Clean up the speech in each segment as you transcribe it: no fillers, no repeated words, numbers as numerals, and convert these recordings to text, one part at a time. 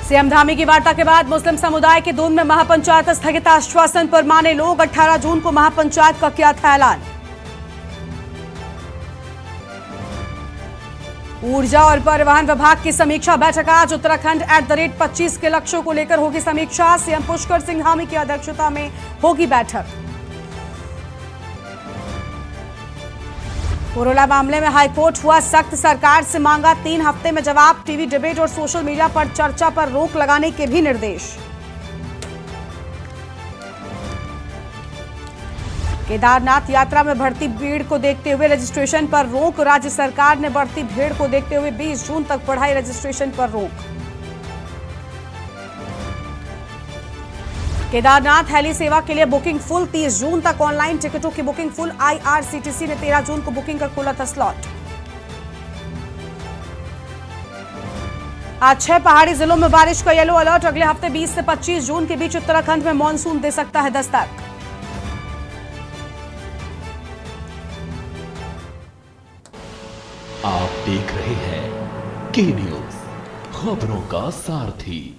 CM Dhami की वार्ता के बाद मुस्लिम समुदाय के दून में महापंचायत स्थगित, आश्वासन पर माने लोग। 18 जून को महापंचायत का किया था ऐलान। ऊर्जा और परिवहन विभाग की समीक्षा बैठक आज। उत्तराखंड @25 के लक्ष्यों को लेकर होगी समीक्षा। सीएम पुष्कर सिंह धामी की अध्यक्षता में होगी बैठक। कोरोना मामले में हाईकोर्ट हुआ सख्त, सरकार से मांगा 3 हफ्ते में जवाब। टीवी डिबेट और सोशल मीडिया पर चर्चा पर रोक लगाने के भी निर्देश। केदारनाथ यात्रा में बढ़ती भीड़ को देखते हुए रजिस्ट्रेशन पर रोक। राज्य सरकार ने बढ़ती भीड़ को देखते हुए 20 जून तक बढ़ाई रजिस्ट्रेशन पर रोक। केदारनाथ हेली सेवा के लिए बुकिंग फुल, 30 जून तक ऑनलाइन टिकटों की बुकिंग फुल। IRCTC ने 13 जून को बुकिंग का खोला था स्लॉट। आज 6 पहाड़ी जिलों में बारिश का येलो अलर्ट। अगले हफ्ते 20 से 25 जून के बीच उत्तराखंड में मानसून दे सकता है दस्तक। आप देख रहे हैं के न्यूज, खबरों का सारथी।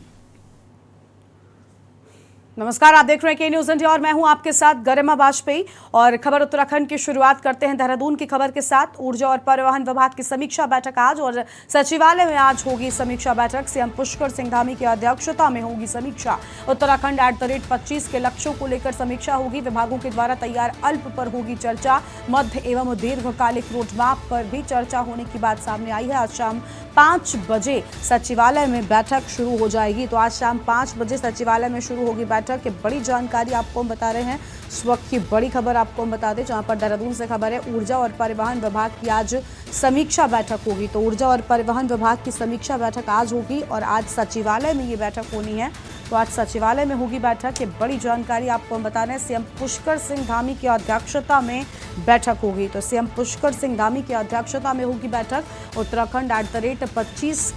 नमस्कार, आप देख रहे हैं के न्यूज इंडिया और मैं हूं आपके साथ गरिमा वाजपेयी। और खबर उत्तराखंड की शुरुआत करते हैं देहरादून की खबर के साथ। ऊर्जा और परिवहन विभाग की समीक्षा बैठक आज, और सचिवालय में आज होगी समीक्षा बैठक। सीएम पुष्कर सिंह धामी की अध्यक्षता में होगी समीक्षा। उत्तराखंड @25 के लक्ष्यों को लेकर समीक्षा होगी। विभागों के द्वारा तैयार अल्प पर होगी चर्चा। मध्य एवं दीर्घकालिक रोडमैप पर भी चर्चा होने की बात सामने आई है। आज शाम 5 बजे सचिवालय में बैठक शुरू हो जाएगी। तो आज शाम 5 बजे सचिवालय में शुरू होगी बैठक। की बड़ी जानकारी आपको हम बता रहे हैं। इस वक्त की बड़ी खबर आपको हम बता दें, जहां पर देहरादून से खबर है। ऊर्जा और परिवहन विभाग की आज समीक्षा बैठक होगी। तो ऊर्जा और परिवहन विभाग की समीक्षा बैठक आज होगी और आज सचिवालय में ये बैठक होनी है। तो आज सचिवालय में होगी बैठक। ये बड़ी जानकारी आपको हम बता रहे हैं। सीएम पुष्कर सिंह धामी की अध्यक्षता में बैठक होगी। तो सीएम पुष्कर सिंह धामी की अध्यक्षता में होगी बैठक। उत्तराखंड @25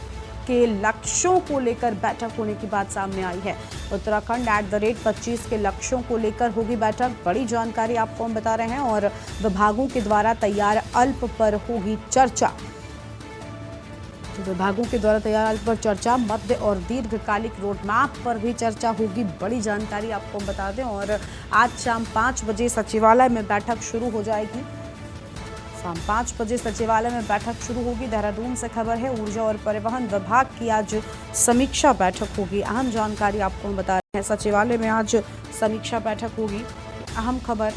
के लक्ष्यों को लेकर बैठक होने की बात सामने आई है। उत्तराखंड @25 के लक्ष्यों को लेकर होगी बैठक। बड़ी जानकारी आपको हम बता रहे हैं। और विभागों के द्वारा तैयार अल्प पर होगी चर्चा। तो विभागों के द्वारा तैयार अल्प पर चर्चा। मध्य और दीर्घकालिक रोडमैप पर भी चर्चा होगी। बड़ी जानकारी आपको हम बता दें। और आज शाम 5 बजे सचिवालय में बैठक शुरू हो जाएगी। शाम 5 बजे सचिवालय में बैठक शुरू होगी। देहरादून से खबर है। ऊर्जा और परिवहन विभाग की आज समीक्षा बैठक होगी। अहम जानकारी आपको हम बता रहे हैं। सचिवालय में आज समीक्षा बैठक होगी, अहम खबर।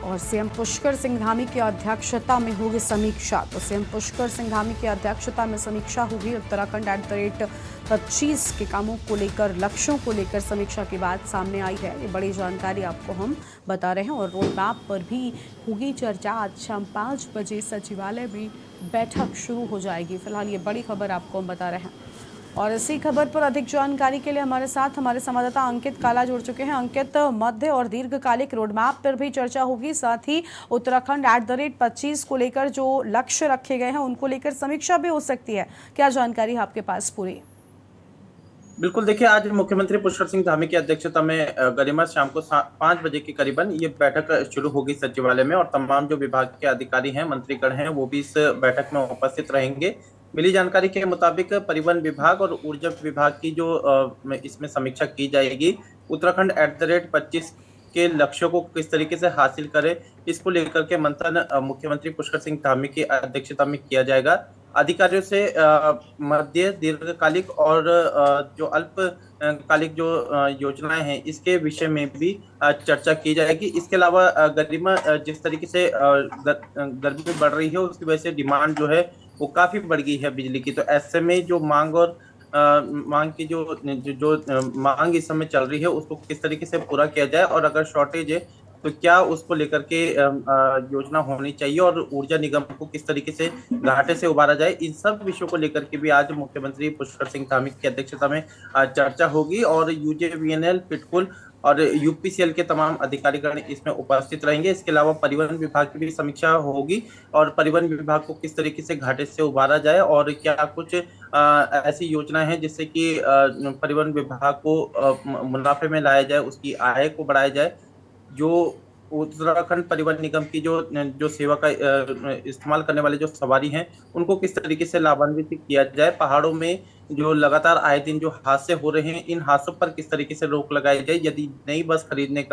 और सीएम पुष्कर सिंह धामी की अध्यक्षता में होगी समीक्षा। तो सीएम पुष्कर सिंह धामी की अध्यक्षता में समीक्षा होगी। उत्तराखंड @25 के कामों को लेकर, लक्ष्यों को लेकर समीक्षा की बात सामने आई है। ये बड़ी जानकारी आपको हम बता रहे हैं। और रोड मैप पर भी होगी चर्चा। आज शाम 5 बजे सचिवालय में बैठक शुरू हो जाएगी। फिलहाल ये बड़ी खबर आपको हम बता रहे हैं। और इसी खबर पर अधिक जानकारी के लिए हमारे साथ हमारे संवाददाता अंकित काला जुड़ चुके हैं। अंकित, मध्य और दीर्घकालिक रोडमैप पर भी चर्चा होगी, साथ ही उत्तराखंड @25 को लेकर जो लक्ष्य रखे गए हैं उनको लेकर समीक्षा भी हो सकती है। क्या जानकारी है आपके पास पूरी? बिल्कुल, देखिए, आज मुख्यमंत्री पुष्कर सिंह धामी की अध्यक्षता में गरिमा शाम को 5 बजे के करीबन ये बैठक शुरू होगी सचिवालय में। और तमाम जो विभाग के अधिकारी हैं, मंत्रीगण हैं, वो भी इस बैठक में उपस्थित रहेंगे। मिली जानकारी के मुताबिक परिवहन विभाग और ऊर्जा विभाग की जो इसमें समीक्षा की जाएगी। उत्तराखंड @25 के लक्ष्यों को किस तरीके से हासिल करे, इसको लेकर के मंथन मुख्यमंत्री पुष्कर सिंह धामी की अध्यक्षता में किया जाएगा। अधिकारियों से मध्य, दीर्घकालिक और जो अल्पकालिक जो योजनाएं हैं, इसके विषय में भी चर्चा की जाएगी। इसके अलावा गरिमा, जिस तरीके से गर्मी बढ़ रही है, उसकी वजह से डिमांड जो है वो काफी बढ़ गई है बिजली की। तो ऐसे में जो मांग और मांग की जो मांग इस समय चल रही है, उसको किस तरीके से पूरा किया जाए, और अगर शॉर्टेज है तो क्या उसको लेकर के योजना होनी चाहिए, और ऊर्जा निगम को किस तरीके से घाटे से उबारा जाए, इन सब विषयों को लेकर के भी आज मुख्यमंत्री पुष्कर सिंह धामी की अध्यक्षता में चर्चा होगी। और UJVNL, पिटकुल और UPCL के तमाम अधिकारीगण इसमें उपस्थित रहेंगे। इसके अलावा परिवहन विभाग की भी समीक्षा होगी, और परिवहन विभाग को किस तरीके से घाटे से उबारा जाए, और क्या कुछ ऐसी योजना है जिससे कि परिवहन विभाग को मुनाफे में लाया जाए, उसकी आय को बढ़ाया जाए। जो उत्तराखंड परिवहन निगम की जो सेवा का इस्तेमाल करने वाले जो सवारी हैं, उनको किस तरीके से लाभान्वित किया जाए। पहाड़ों में जो लगातार आए दिन जो हादसे हो रहे हैं, इन हादसों पर किस तरीके से रोक लगाई जाए। यदि नई बस खरीदने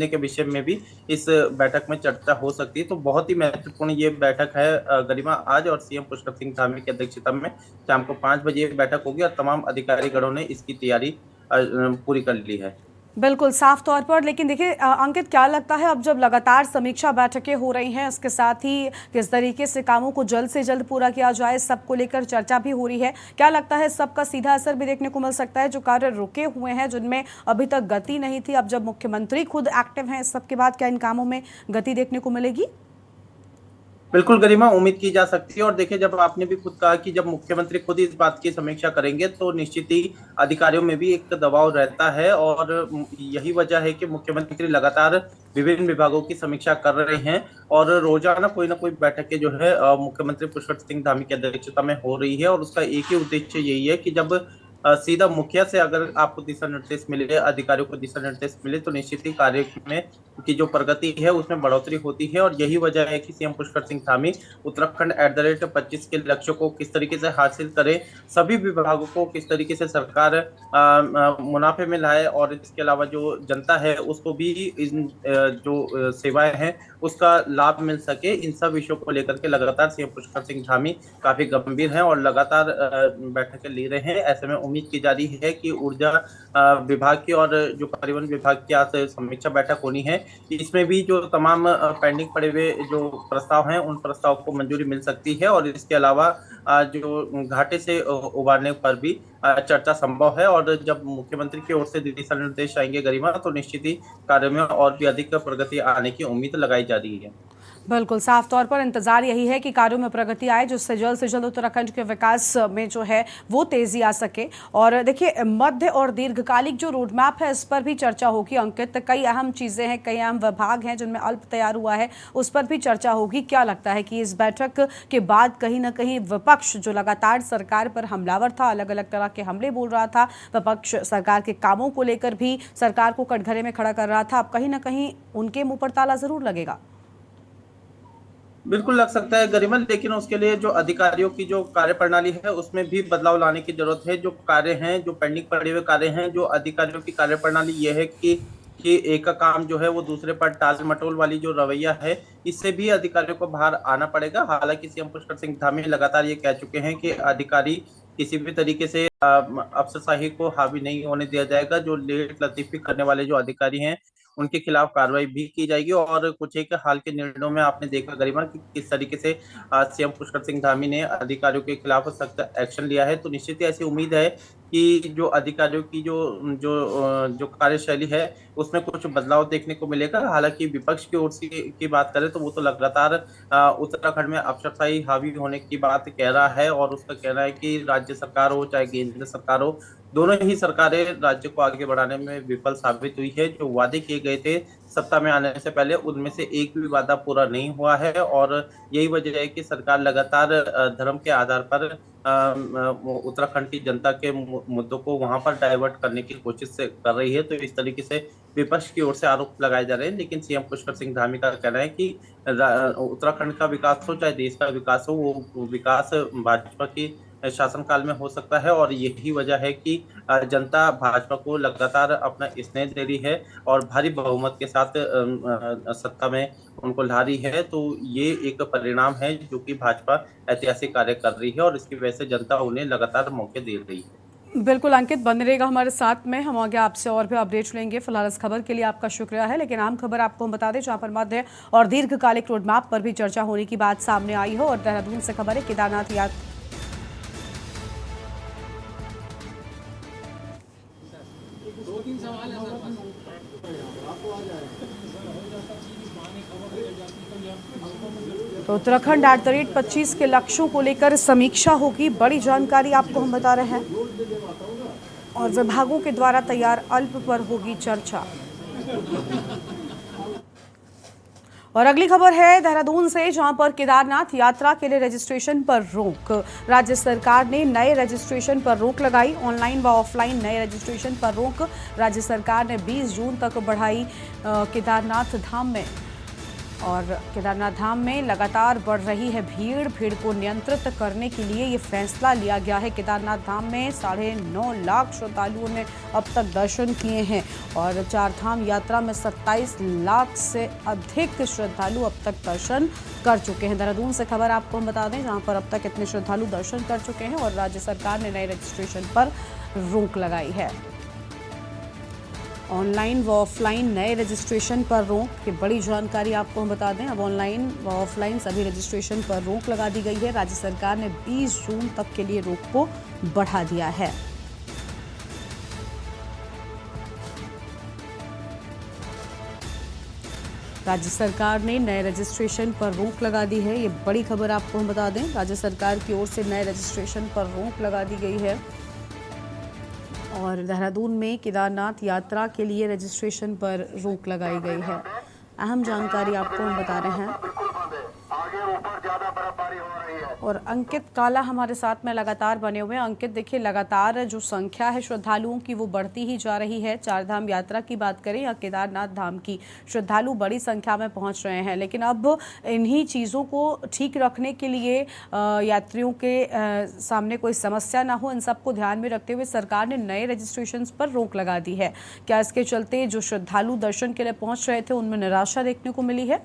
के विषय में भी इस बैठक में चर्चा हो सकती है। तो बहुत ही महत्वपूर्ण ये बैठक है गरिमा, आज। और सीएम पुष्कर सिंह धामी की अध्यक्षता में शाम को 5 बजे बैठक होगी और तमाम अधिकारी गणों ने इसकी तैयारी पूरी कर ली है। बिल्कुल साफ तौर पर। लेकिन देखिए अंकित, क्या लगता है अब जब लगातार समीक्षा बैठकें हो रही हैं, इसके साथ ही किस तरीके से कामों को जल्द से जल्द पूरा किया जाए, सबको लेकर चर्चा भी हो रही है, क्या लगता है सबका सीधा असर भी देखने को मिल सकता है? जो कार्य रुके हुए हैं, जिनमें अभी तक गति नहीं थी, अब जब मुख्यमंत्री खुद एक्टिव हैं इस सब के बाद, क्या इन कामों में गति देखने को मिलेगी? बिल्कुल गरिमा, उम्मीद की जा सकती है। और देखिए, जब आपने भी खुद कहा कि जब मुख्यमंत्री खुद इस बात की समीक्षा करेंगे तो निश्चित ही अधिकारियों में भी एक दबाव रहता है। और यही वजह है कि मुख्यमंत्री लगातार विभिन्न विभागों की समीक्षा कर रहे हैं और रोजाना कोई ना कोई बैठकें जो है मुख्यमंत्री पुष्कर सिंह धामी की अध्यक्षता में हो रही है। और उसका एक ही उद्देश्य यही है कि जब सीधा मुखिया से अगर आपको दिशा निर्देश मिले, अधिकारियों को दिशा निर्देश मिले, तो निश्चित ही कार्य में की जो प्रगति है उसमें बढ़ोतरी होती है। और यही वजह है कि सीएम पुष्कर सिंह धामी उत्तराखंड @25 के लक्ष्यों को किस तरीके से हासिल करे, सभी विभागों को किस तरीके से सरकार मुनाफे में लाए और इसके अलावा जो जनता है उसको भी इन जो सेवाएं हैं उसका लाभ मिल सके, इन सब विषयों को लेकर के लगातार सीएम पुष्कर सिंह धामी काफी गंभीर हैं और लगातार बैठकें ले रहे हैं। ऐसे में उम्मीद की जा रही है कि ऊर्जा विभाग की और जो परिवहन विभाग की आज समीक्षा बैठक होनी है, इसमें भी जो तमाम पेंडिंग पड़े हुए जो प्रस्ताव हैं उन प्रस्ताव को मंजूरी मिल सकती है। और इसके अलावा जो घाटे से उबारने पर भी चर्चा संभव है। और जब मुख्यमंत्री की ओर से दिशा निर्देश आएंगे गरिमा, तो निश्चित ही कार्य में और भी अधिक प्रगति आने की उम्मीद लगाई जा रही है। बिल्कुल साफ तौर पर इंतजार यही है कि कार्यों में प्रगति आए, जिससे जल्द से जल्द उत्तराखंड के विकास में जो है वो तेजी आ सके। और देखिए, मध्य और दीर्घकालिक जो रोड मैप है इस पर भी चर्चा होगी अंकित। कई अहम चीजें हैं, कई अहम विभाग हैं जिनमें अल्प तैयार हुआ है, उस पर भी चर्चा होगी। क्या लगता है कि इस बैठक के बाद कहीं ना कहीं विपक्ष जो लगातार सरकार पर हमलावर था, अलग अलग तरह के हमले बोल रहा था, विपक्ष सरकार के कामों को लेकर भी सरकार को कटघरे में खड़ा कर रहा था, अब कहीं ना कहीं उनके मुंह पर ताला जरूर लगेगा? बिल्कुल लग सकता है गरिमा, लेकिन उसके लिए जो अधिकारियों की जो कार्य प्रणाली है उसमें भी बदलाव लाने की जरूरत है। जो कार्य हैं, जो पेंडिंग पड़े हुए कार्य हैं, जो अधिकारियों की कार्य प्रणाली ये है कि एक का काम जो है वो दूसरे पर टाल मटोल वाली जो रवैया है, इससे भी अधिकारियों को बाहर आना पड़ेगा। हालांकि सीएम पुष्कर सिंह धामी लगातार ये कह चुके हैं कि अधिकारी किसी भी तरीके से अफसरशाही को हावी नहीं होने दिया जाएगा। जो लेट लतीफी करने वाले जो अधिकारी हैं उनके खिलाफ कार्रवाई भी की जाएगी। और कुछ एक हाल के निर्णयों में आपने देखा गरिमा कि किस तरीके से सीएम पुष्कर सिंह धामी ने अधिकारियों के खिलाफ सख्त एक्शन लिया है। तो निश्चित ही ऐसी उम्मीद है कि जो अधिकारियों की जो जो जो कार्यशैली है उसमें कुछ बदलाव देखने को मिलेगा। हालांकि विपक्ष की ओर से की बात करें तो वो तो लगातार उत्तराखंड में अफसरशाही हावी होने की बात कह रहा है। और उसका कहना है कि राज्य सरकार हो चाहे केंद्र सरकार हो, दोनों ही सरकारें राज्य को आगे बढ़ाने में विफल साबित हुई है। जो वादे किए गए थे सत्ता में आने से पहले, उनमें से एक भी वादा पूरा नहीं हुआ है। और यही वजह है कि सरकार लगातार धर्म के आधार पर उत्तराखंड की जनता के मुद्दों को वहां पर डाइवर्ट करने की कोशिश से कर रही है। तो इस तरीके से विपक्ष की ओर से आरोप लगाए जा रहे हैं। लेकिन सीएम पुष्कर सिंह धामी का कहना है कि उत्तराखंड का विकास हो चाहे देश का विकास हो, वो विकास भाजपा की शासनकाल में हो सकता है। और यही वजह है कि जनता भाजपा को लगातार अपना स्नेह दे रही है और भारी बहुमत के साथ सत्ता में उनको ला रही है। तो ये एक परिणाम है जो कि भाजपा ऐतिहासिक कार्य कर रही है और इसकी वजह से जनता उन्हें लगातार मौके दे रही है। बिल्कुल अंकित, बने रहेगा हमारे साथ में, हम आगे आपसे और भी अपडेट्स लेंगे। फिलहाल इस खबर के लिए आपका शुक्रिया है। लेकिन आम खबर आपको हम बता दें जहां पर मध्य और दीर्घकालिक रोड मैप पर भी चर्चा होने की बात सामने आई हो। और देहरादून से खबर है, केदारनाथ यात्रा तो उत्तराखंड @25 के लक्ष्यों को लेकर समीक्षा होगी, बड़ी जानकारी आपको हम बता रहे हैं। और विभागों के द्वारा तैयार अल्प पर होगी चर्चा। और अगली खबर है देहरादून से, जहां पर केदारनाथ यात्रा के लिए रजिस्ट्रेशन पर रोक। राज्य सरकार ने नए रजिस्ट्रेशन पर रोक लगाई। ऑनलाइन व ऑफलाइन नए रजिस्ट्रेशन पर रोक राज्य सरकार ने 20 जून तक बढ़ाई। केदारनाथ धाम में और केदारनाथ धाम में लगातार बढ़ रही है भीड़ को नियंत्रित करने के लिए ये फैसला लिया गया है। केदारनाथ धाम में 9.5 लाख श्रद्धालुओं ने अब तक दर्शन किए हैं और चार धाम यात्रा में 27 लाख से अधिक श्रद्धालु अब तक दर्शन कर चुके हैं। देहरादून से खबर आपको हम बता दें, जहां पर अब तक इतने श्रद्धालु दर्शन कर चुके हैं और राज्य सरकार ने नए रजिस्ट्रेशन पर रोक लगाई है। ऑनलाइन व ऑफलाइन नए रजिस्ट्रेशन पर रोक की बड़ी जानकारी आपको हम बता दें। अब ऑनलाइन व ऑफलाइन सभी रजिस्ट्रेशन पर रोक लगा दी गई है। राज्य सरकार ने 20 जून तक के लिए रोक को बढ़ा दिया है। राज्य सरकार ने नए रजिस्ट्रेशन पर रोक लगा दी है। ये बड़ी खबर आपको हम बता दें, राज्य सरकार की ओर से नए रजिस्ट्रेशन पर रोक लगा दी गई है और देहरादून में केदारनाथ यात्रा के लिए रजिस्ट्रेशन पर रोक लगाई गई है। अहम जानकारी आपको हम बता रहे हैं। और अंकित काला हमारे साथ में लगातार बने हुए हैं। अंकित, देखिए लगातार जो संख्या है श्रद्धालुओं की वो बढ़ती ही जा रही है। चार धाम यात्रा की बात करें या केदारनाथ धाम की, श्रद्धालु बड़ी संख्या में पहुंच रहे हैं, लेकिन अब इन्हीं चीज़ों को ठीक रखने के लिए यात्रियों के सामने कोई समस्या ना हो, इन सबको ध्यान में रखते हुए सरकार ने नए रजिस्ट्रेशन पर रोक लगा दी है। क्या इसके चलते जो श्रद्धालु दर्शन के लिए पहुंच रहे थे उनमें निराशा देखने को मिली है?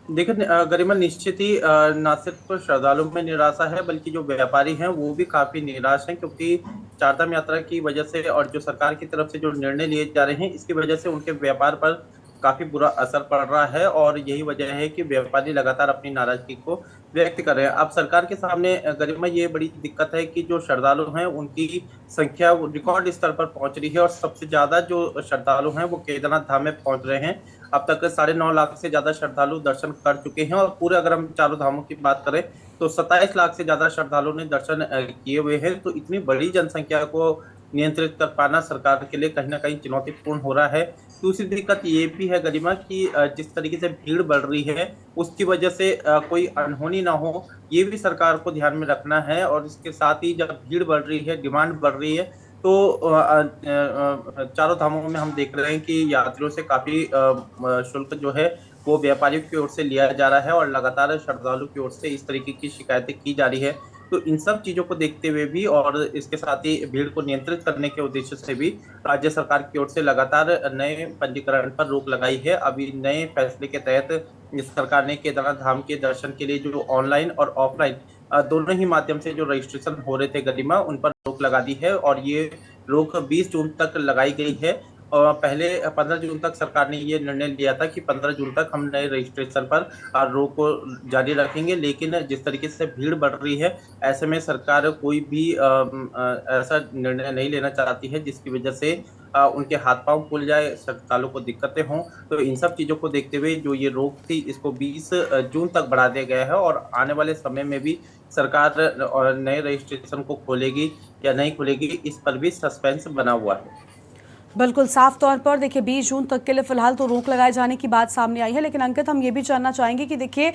देखिए गरिमा, निश्चित ही न सिर्फ श्रद्धालुओं में निराशा है बल्कि जो व्यापारी हैं वो भी काफी निराश हैं, क्योंकि चारधाम यात्रा की वजह से और जो सरकार की तरफ से जो निर्णय लिए जा रहे हैं इसकी वजह से उनके व्यापार पर काफी बुरा असर पड़ रहा है और यही वजह है कि व्यापारी लगातार अपनी नाराजगी को व्यक्त कर रहे हैं। अब सरकार के सामने गरिमा ये बड़ी दिक्कत है कि जो श्रद्धालु हैं उनकी संख्या रिकॉर्ड स्तर पर पहुंच रही है और सबसे ज्यादा जो श्रद्धालु हैं वो केदारनाथ धाम में पहुंच रहे हैं। अब तक 9.5 लाख से ज्यादा श्रद्धालु दर्शन कर चुके हैं और पूरे अगर हम चारों धामों की बात करें तो 27 लाख से ज्यादा श्रद्धालुओं ने दर्शन किए हुए हैं। तो इतनी बड़ी जनसंख्या को नियंत्रित कर पाना सरकार के लिए कहीं ना कहीं चुनौतीपूर्ण हो रहा है। दूसरी दिक्कत ये भी है गरिमा कि जिस तरीके से भीड़ बढ़ रही है उसकी वजह से कोई अनहोनी ना हो, ये भी सरकार को ध्यान में रखना है। और इसके साथ ही जब भीड़ बढ़ रही है, डिमांड बढ़ रही है, तो चारों धामों में हम देख रहे हैं कि यात्रियों से काफी शुल्क जो है वो व्यापारियों की ओर से लिया जा रहा है और लगातार श्रद्धालु की ओर से इस तरीके की शिकायतें की जा रही है। तो इन सब चीजों को देखते हुए भी और इसके साथ ही भीड़ को नियंत्रित करने के उद्देश्य से भी राज्य सरकार की ओर से लगातार नए पंजीकरण पर रोक लगाई है। अभी नए फैसले के तहत सरकार ने केदारनाथ धाम के दर्शन के लिए जो ऑनलाइन और ऑफलाइन दोनों ही माध्यम से जो रजिस्ट्रेशन हो रहे थे गरिमा, उन पर रोक लगा दी है और ये रोक 20 जून तक लगाई गई है। और पहले 15 जून तक सरकार ने ये निर्णय लिया था कि 15 जून तक हम नए रजिस्ट्रेशन पर रोक को जारी रखेंगे, लेकिन जिस तरीके से भीड़ बढ़ रही है ऐसे में सरकार कोई भी ऐसा निर्णय नहीं लेना चाहती है जिसकी वजह से उनके हाथ पांव फूल जाए, श्रद्धालुओं को दिक्कतें हों। तो इन सब चीज़ों को देखते हुए जो ये रोक थी इसको 20 जून तक बढ़ा दिया गया है और आने वाले समय में भी सरकार नए रजिस्ट्रेशन को खोलेगी या नहीं खोलेगी इस पर भी सस्पेंस बना हुआ है। बिल्कुल साफ तौर पर देखिए 20 जून तक के लिए फिलहाल तो रोक लगाए जाने की बात सामने आई है, लेकिन अंकित हम ये भी जानना चाहेंगे कि देखिए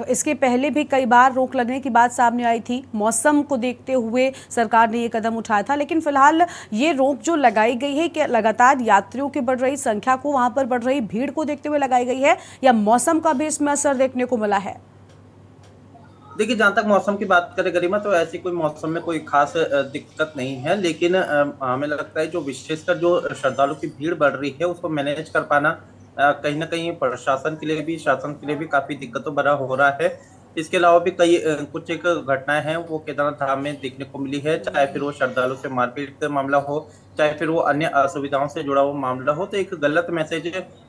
इसके पहले भी कई बार रोक लगने की बात सामने आई थी। मौसम को देखते हुए सरकार ने ये कदम उठाया था, लेकिन फिलहाल ये रोक जो लगाई गई है कि लगातार यात्रियों की बढ़ रही संख्या को, वहां पर बढ़ रही भीड़ को देखते हुए लगाई गई है या मौसम का भी इसमें असर देखने को मिला है? देखिए, जहाँ तक मौसम की बात करें गरिमा, तो ऐसी कोई मौसम में कोई खास दिक्कत नहीं है, लेकिन हमें लगता है जो विशेषकर जो श्रद्धालु की भीड़ बढ़ रही है उसको मैनेज कर पाना कहीं ना कहीं प्रशासन के लिए भी, शासन के लिए भी काफी दिक्कतों भरा हो रहा है। इसके अलावा भी कई कुछ एक घटनाएं हैं वो केदारनाथ धाम में देखने को मिली है, चाहे फिर वो श्रद्धालु से मारपीट का मामला हो, चाहे फिर वो अन्य असुविधाओं से जुड़ा हुआ मामला हो। तो एक गलत मैसेज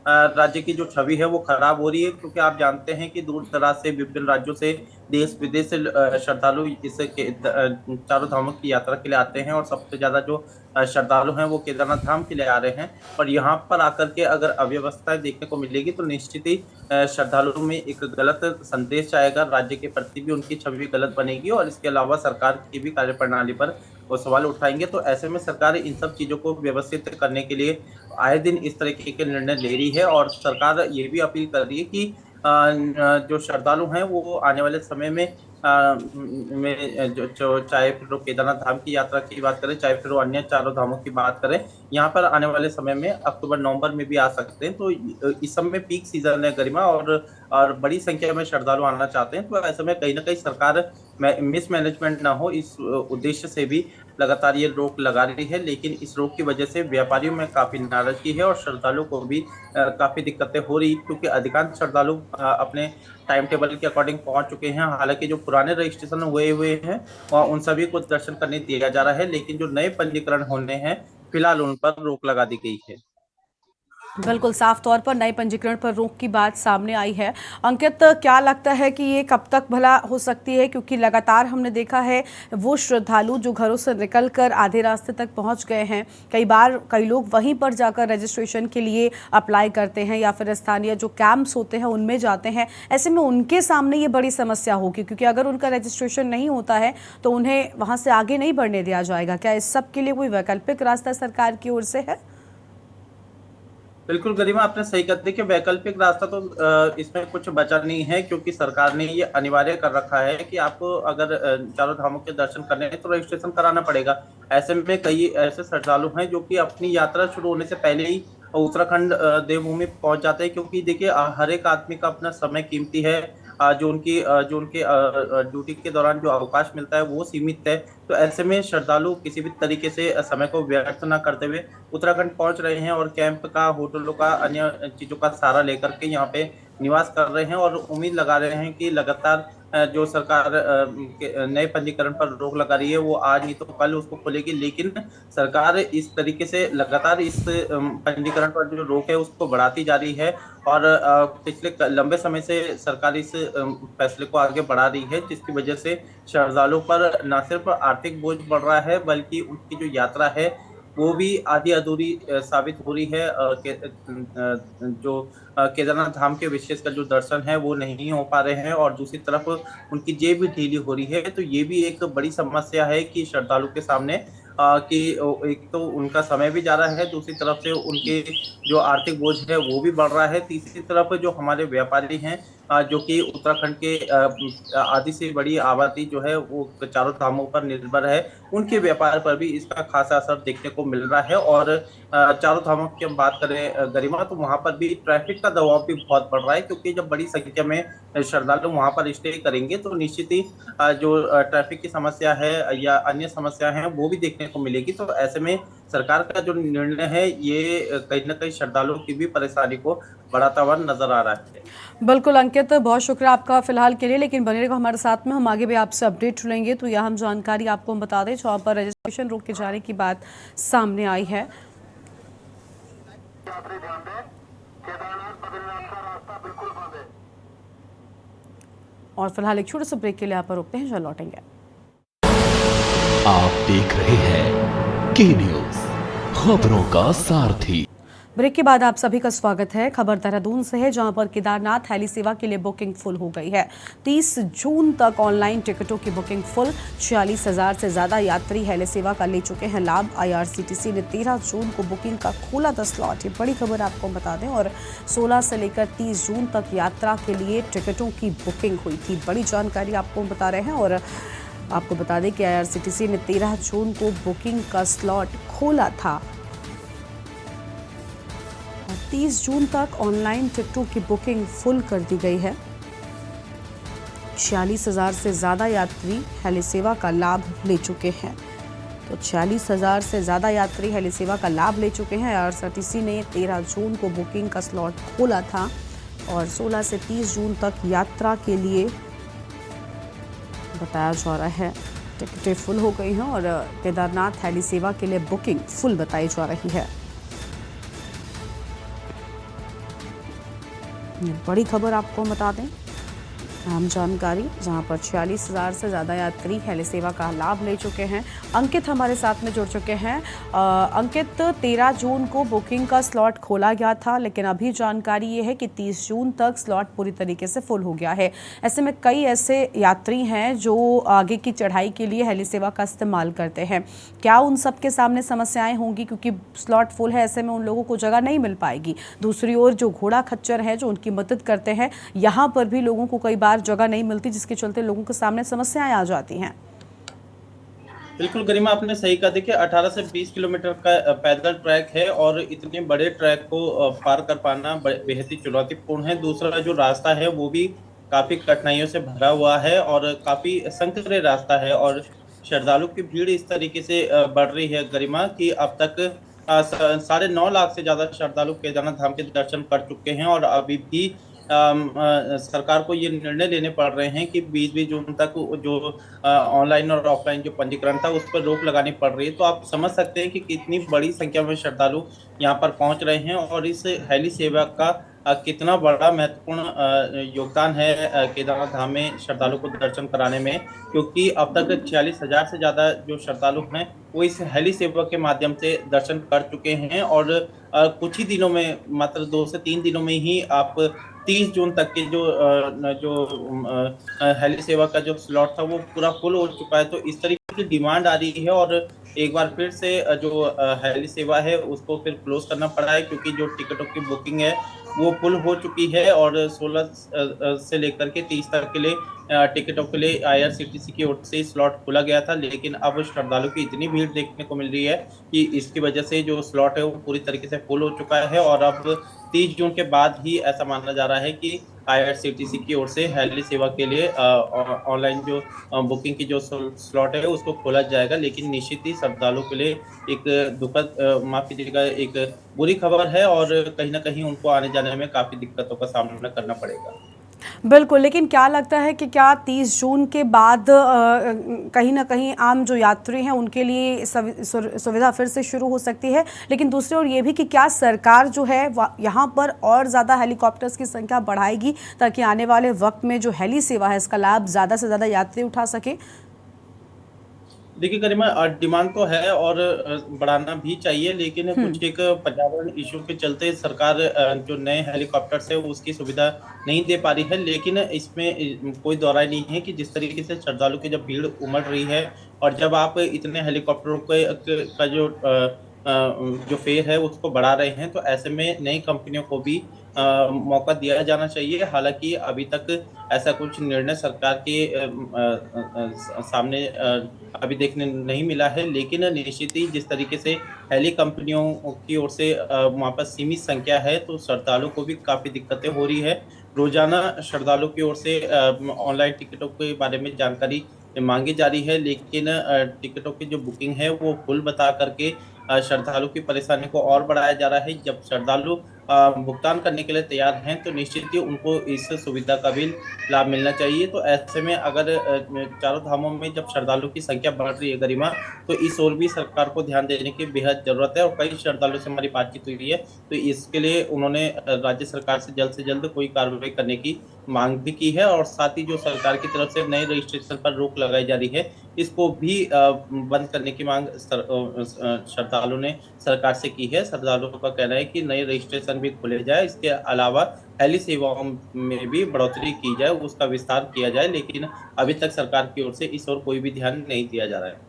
राज्य की जो छवि है वो खराब हो रही है, क्योंकि आप जानते हैं कि दूर दराज से, विभिन्न राज्यों से, देश विदेश से श्रद्धालु इस चारों धामों की यात्रा के लिए आते हैं और सबसे ज्यादा जो श्रद्धालु हैं वो केदारनाथ धाम के लिए आ रहे हैं। और यहाँ पर आकर के अगर अव्यवस्थाएं देखने को मिलेगी तो निश्चित ही श्रद्धालुओं में एक गलत संदेश आएगा, राज्य के प्रति भी उनकी छवि गलत बनेगी और इसके अलावा सरकार की भी कार्यप्रणाली पर वो सवाल उठाएंगे। तो ऐसे में सरकार इन सब चीज़ों को व्यवस्थित करने के लिए आए दिन इस तरीके के निर्णय ले रही है और सरकार ये भी अपील कर रही है कि जो श्रद्धालु हैं वो आने वाले समय में में जो चाहे फिर वो केदारनाथ धाम की यात्रा की बात करें, चाहे फिर वो अन्य चारों धामों की बात करें, यहाँ पर आने वाले समय में अक्टूबर नवंबर में भी आ सकते हैं। तो इस समय पीक सीजन है गरिमा, और बड़ी संख्या में श्रद्धालु आना चाहते हैं। तो ऐसे में कहीं ना कहीं सरकार मिसमैनेजमेंट ना हो, इस उद्देश्य से भी लगातार ये रोक लगा रही है। लेकिन इस रोक की वजह से व्यापारियों में काफी नाराजगी है और श्रद्धालुओं को भी काफी दिक्कतें हो रही, क्योंकि अधिकांश श्रद्धालु अपने टाइम टेबल के अकॉर्डिंग पहुंच चुके हैं। हालांकि जो पुराने रजिस्ट्रेशन हुए हैं उन सभी को दर्शन करने दिया जा रहा है, लेकिन जो नए पंजीकरण होने हैं फिलहाल उन पर रोक लगा दी गई है। बिल्कुल साफ तौर पर नए पंजीकरण पर रोक की बात सामने आई है। अंकित, क्या लगता है कि ये कब तक भला हो सकती है, क्योंकि लगातार हमने देखा है वो श्रद्धालु जो घरों से निकलकर आधे रास्ते तक पहुंच गए हैं, कई बार कई लोग वहीं पर जाकर रजिस्ट्रेशन के लिए अप्लाई करते हैं या फिर स्थानीय जो कैंप्स होते हैं उनमें जाते हैं। ऐसे में उनके सामने ये बड़ी समस्या होगी, क्योंकि अगर उनका रजिस्ट्रेशन नहीं होता है तो उन्हें वहाँ से आगे नहीं बढ़ने दिया जाएगा। क्या इस सब के लिए कोई वैकल्पिक रास्ता सरकार की ओर से है? बिल्कुल गरिमा, आपने सही कहा। देखिए, वैकल्पिक रास्ता तो इसमें कुछ बचा नहीं है, क्योंकि सरकार ने ये अनिवार्य कर रखा है कि आपको अगर चारों धामों के दर्शन करने हैं तो रजिस्ट्रेशन कराना पड़ेगा। ऐसे में कई ऐसे श्रद्धालु हैं जो कि अपनी यात्रा शुरू होने से पहले ही उत्तराखंड देवभूमि पहुंच जाते हैं, क्योंकि देखिए हर एक आदमी का अपना समय कीमती है। जो उनके ड्यूटी के दौरान जो अवकाश मिलता है वो सीमित है। तो ऐसे में श्रद्धालु किसी भी तरीके से समय को व्यर्थ न करते हुए उत्तराखंड पहुंच रहे हैं और कैंप का, होटलों का, अन्य चीजों का सहारा लेकर के यहाँ पे निवास कर रहे हैं और उम्मीद लगा रहे हैं कि लगातार जो सरकार नए पंजीकरण पर रोक लगा रही है वो आज नहीं तो कल उसको खोलेगी। लेकिन सरकार इस तरीके से लगातार इस पंजीकरण पर जो रोक है उसको बढ़ाती जा रही है और पिछले लंबे समय से सरकार इस फैसले को आगे बढ़ा रही है, जिसकी वजह से श्रद्धालुओं पर न सिर्फ आर्थिक बोझ बढ़ रहा है बल्कि उनकी जो यात्रा है वो भी आधी अधूरी साबित हो रही है। जो केदारनाथ धाम के विशेषकर जो दर्शन है वो नहीं हो पा रहे हैं और दूसरी तरफ उनकी जेब भी ढीली हो रही है। तो ये भी एक बड़ी समस्या है कि श्रद्धालु के सामने कि एक तो उनका समय भी जा रहा है, दूसरी तरफ से उनके जो आर्थिक बोझ है वो भी बढ़ रहा है, तीसरी तरफ जो हमारे व्यापारी हैं जो कि उत्तराखंड के आधी से बड़ी आबादी जो है वो चारों धामों पर निर्भर है, उनके व्यापार पर भी इसका खासा असर देखने को मिल रहा है। और चारों धामों की हम बात करें गरिमा, तो वहां पर भी ट्रैफिक का दबाव भी बहुत बढ़ रहा है, क्योंकि जब बड़ी संख्या में श्रद्धालु वहां पर स्टे करेंगे तो निश्चित ही जो ट्रैफिक की समस्या है या अन्य समस्या है वो भी देखने को मिलेगी। तो ऐसे में सरकार का जो निर्णय है ये कहीं ना कहीं श्रद्धालुओं की भी परेशानी को बढ़ाता हुआ नजर आ रहा है। बिल्कुल अंकित, बहुत शुक्रिया आपका फिलहाल के लिए, लेकिन बने रहिएगा हमारे साथ में, हम आगे भी आपसे अपडेट लेंगे। तो यह हम जानकारी आपको हम बता दें, जहाँ पर रजिस्ट्रेशन रोक के जाने की बात सामने आई है। और फिलहाल एक छोटे से ब्रेक के लिए यहाँ पर रुकते हैं, जल्द लौटेंगे। आप देख रहे हैं के न्यूज, खबरों का सारथी। ब्रेक के बाद आप सभी का स्वागत है। खबर देहरादून से है, जहां पर केदारनाथ हेली सेवा के लिए बुकिंग फुल हो गई है। 30 जून तक ऑनलाइन टिकटों की बुकिंग फुल। 46,000 से ज्यादा यात्री हेली सेवा का ले चुके हैं लाभ। IRCTC ने 13 जून को बुकिंग का खोला 10 स्लॉट। ये बड़ी खबर आपको बता दें। और 16 से लेकर 30 जून तक यात्रा के लिए टिकटों की बुकिंग हुई थी। बड़ी जानकारी आपको बता रहे हैं। और आपको बता दें कि IRCTC ने 13 जून को बुकिंग का स्लॉट खोला था। 30 जून तक ऑनलाइन टिकटों की बुकिंग फुल कर दी गई है। 46,000 से ज़्यादा यात्री हेली सेवा का लाभ ले चुके हैं। तो 46,000 से ज़्यादा यात्री हेली सेवा का लाभ ले चुके हैं। IRCTC ने 13 जून को बुकिंग का स्लॉट खोला था और 16 से 30 जून तक यात्रा के लिए बताया जा रहा है। टिकटें फुल हो गई हैं और केदारनाथ हेली सेवा के लिए बुकिंग फुल बताई जा रही है। बड़ी खबर आपको बता दें, अहम जानकारी, जहां पर 46,000 से ज़्यादा यात्री हेली सेवा का लाभ ले चुके हैं। अंकित हमारे साथ में जुड़ चुके हैं। अंकित, 13 जून को बुकिंग का स्लॉट खोला गया था, लेकिन अभी जानकारी ये है कि 30 जून तक स्लॉट पूरी तरीके से फुल हो गया है। ऐसे में कई ऐसे यात्री हैं जो आगे की चढ़ाई के लिए हेली सेवा का इस्तेमाल करते हैं। क्या उन सब के सामने समस्याएं होंगी, क्योंकि स्लॉट फुल है, ऐसे में उन लोगों को जगह नहीं मिल पाएगी। दूसरी ओर जो घोड़ा खच्चर है जो उनकी मदद करते हैं, यहाँ पर भी लोगों को कई बार बार जगह नहीं मिलती, जिसके चलते लोगों के सामने समस्याएं आ जाती हैं। बिल्कुल गरिमा, आपने सही कहा। देखिए 18 से 20 किलोमीटर का पैदल ट्रैक है और इतने बड़े ट्रैक को पार कर पाना बेहद ही चुनौतीपूर्ण है। दूसरा जो रास्ता है वो भी काफी कठिनाइयों से भरा हुआ है और काफी संकरे रास्ता है और श्रद्धालु की भीड़ इस तरीके से बढ़ रही है गरिमा कि अब तक 9.5 लाख से ज्यादा श्रद्धालु केदारनाथ धाम के दर्शन कर चुके हैं और अभी भी सरकार को ये निर्णय लेने पड़ रहे हैं कि 20 जून तक जो ऑनलाइन और ऑफलाइन जो पंजीकरण था उस पर रोक लगानी पड़ रही है। तो आप समझ सकते हैं कि कितनी बड़ी संख्या में श्रद्धालु यहाँ पर पहुंच रहे हैं और इस हेली सेवा का कितना बड़ा महत्वपूर्ण योगदान है केदारनाथ धाम में श्रद्धालु को दर्शन कराने में, क्योंकि अब तक 46,000 से ज्यादा जो श्रद्धालु हैं वो इस हेली सेवा के माध्यम से दर्शन कर चुके हैं और कुछ ही दिनों में, मात्र 2 से 3 दिनों में ही आप 30 जून तक के जो हेली सेवा का जो स्लॉट था वो पूरा फुल हो चुका है। तो इस तरीके की डिमांड आ रही है और एक बार फिर से जो हेली सेवा है उसको फिर क्लोज करना पड़ा है, क्योंकि जो टिकटों की बुकिंग है वो फुल हो चुकी है और 16 से लेकर के 30 तक के लिए टिकटों के लिए IRCTC की ओर से स्लॉट खोला गया था। लेकिन अब श्रद्धालु की इतनी भीड़ देखने को मिल रही है कि इसकी वजह से जो स्लॉट है वो पूरी तरीके से फुल हो चुका है और अब 30 जून के बाद ही ऐसा माना जा रहा है कि IRCTC की ओर से हेली सेवा के लिए ऑनलाइन जो बुकिंग की जो स्लॉट है उसको खोला जाएगा। लेकिन निश्चित ही श्रद्धालुओं के लिए एक दुखद, माफ कीजिएगा, एक बुरी खबर है और कहीं ना कहीं उनको आने जाने में काफी दिक्कतों का सामना करना पड़ेगा। बिल्कुल, लेकिन क्या लगता है कि क्या 30 जून के बाद कहीं ना कहीं आम जो यात्री हैं उनके लिए सुविधा फिर से शुरू हो सकती है? लेकिन दूसरी ओर ये भी कि क्या सरकार जो है यहाँ पर और ज़्यादा हेलीकॉप्टर्स की संख्या बढ़ाएगी ताकि आने वाले वक्त में जो हेली सेवा है इसका लाभ ज़्यादा से ज़्यादा यात्री उठा सके? देखिए गरिमा, डिमांड तो है और बढ़ाना भी चाहिए, लेकिन कुछ एक पर्यावरण इशू के चलते सरकार जो नए हेलीकॉप्टर्स है उसकी सुविधा नहीं दे पा रही है। लेकिन इसमें कोई दो राय नहीं है कि जिस तरीके से श्रद्धालु की जब भीड़ उमड़ रही है और जब आप इतने हेलीकॉप्टरों का जो फेयर है उसको बढ़ा रहे हैं, तो ऐसे में नई कंपनियों को भी मौका दिया जाना चाहिए। हालांकि अभी तक ऐसा कुछ निर्णय सरकार के सामने अभी देखने नहीं मिला है, लेकिन निश्चित ही जिस तरीके से हेली कंपनियों की ओर से वहाँ पर सीमित संख्या है तो श्रद्धालुओं को भी काफ़ी दिक्कतें हो रही है। रोजाना श्रद्धालुओं की ओर से ऑनलाइन टिकटों के बारे में जानकारी मांगी जा रही है, लेकिन टिकटों की जो बुकिंग है वो फुल बता करके श्रद्धालु की परेशानी को और बढ़ाया जा रहा है। जब श्रद्धालु भुगतान करने के लिए तैयार हैं तो निश्चित ही उनको इस सुविधा का भी लाभ मिलना चाहिए। तो ऐसे में अगर चारों धामों में जब श्रद्धालु की संख्या बढ़ रही है गरिमा, तो इस ओर भी सरकार को ध्यान देने की बेहद जरूरत है। और कई श्रद्धालु से हमारी बातचीत हुई है तो इसके लिए उन्होंने राज्य सरकार से जल्द कोई कार्रवाई करने की मांग भी की है और साथ ही जो सरकार की तरफ से नए रजिस्ट्रेशन पर रोक लगाई जा रही है इसको भी बंद करने की मांग श्रद्धालुओं ने सरकार से की है। श्रद्धालुओं का कहना है कि नए रजिस्ट्रेशन भी खोले जाए, इसके अलावा हेली सेवाओं में भी बढ़ोतरी की जाए, उसका विस्तार किया जाए, लेकिन अभी तक सरकार की ओर से इस ओर कोई भी ध्यान नहीं दिया जा रहा है।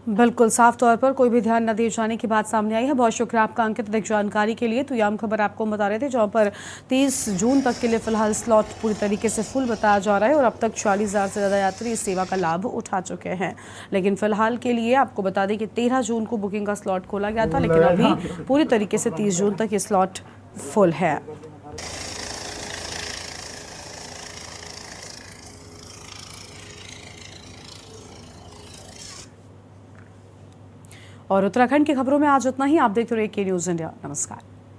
बिल्कुल, साफ तौर पर कोई भी ध्यान न दिए जाने की बात सामने आई है। बहुत शुक्रिया आपका अंकित अधिक जानकारी के लिए। तो ये आम खबर आपको बता रहे थे जहाँ पर 30 जून तक के लिए फिलहाल स्लॉट पूरी तरीके से फुल बताया जा रहा है और अब तक 40,000 से ज़्यादा यात्री इस सेवा का लाभ उठा चुके हैं। लेकिन फिलहाल के लिए आपको बता दें कि 13 जून को बुकिंग का स्लॉट खोला गया था, लेकिन अभी पूरी तरीके से 30 जून तक ये स्लॉट फुल है। और उत्तराखंड की खबरों में आज इतना ही। आप देखते रहिए के न्यूज़ इंडिया। नमस्कार।